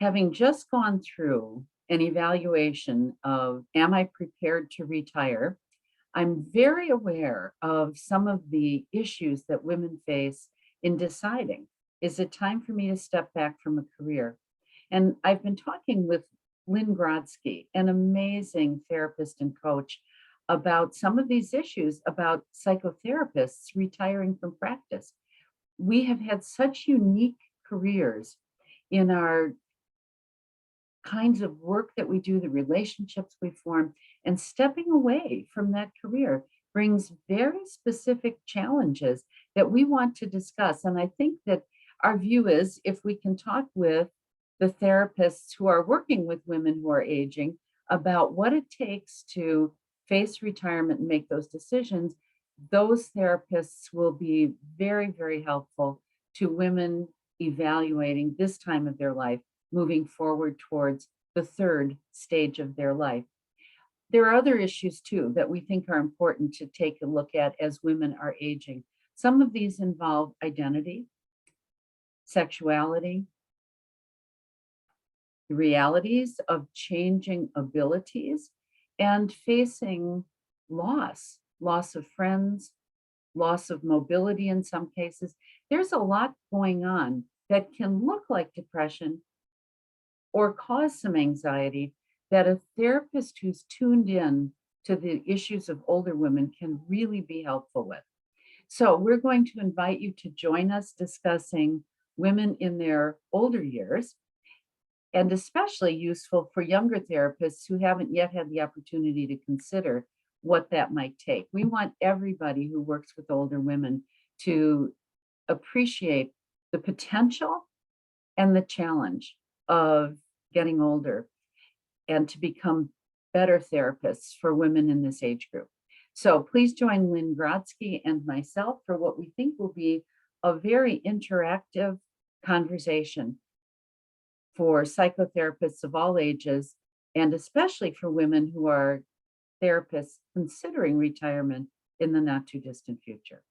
Having just gone through an evaluation of, am I prepared to retire? I'm very aware of some of the issues that women face in deciding, is it time for me to step back from a career? And I've been talking with Lynn Grodzki, an amazing therapist and coach, about some of these issues about psychotherapists retiring from practice. We have had such unique careers in our kinds of work that we do, the relationships we form, and stepping away from that career brings very specific challenges that we want to discuss. And I think that our view is, if we can talk with the therapists who are working with women who are aging about what it takes to face retirement and make those decisions, those therapists will be very, very helpful to women evaluating this time of their life, moving forward towards the third stage of their life. There are other issues too that we think are important to take a look at as women are aging. Some of these involve identity, sexuality, the realities of changing abilities, and facing loss of friends, loss of mobility in some cases. There's a lot going on that can look like depression or cause some anxiety that a therapist who's tuned in to the issues of older women can really be helpful with. So we're going to invite you to join us discussing women in their older years, and especially useful for younger therapists who haven't yet had the opportunity to consider what that might take. We want everybody who works with older women to appreciate the potential and the challenge of getting older and to become better therapists for women in this age group. So please join Lynn Grodzki and myself for what we think will be a very interactive conversation for psychotherapists of all ages, and especially for women who are therapists considering retirement in the not too distant future.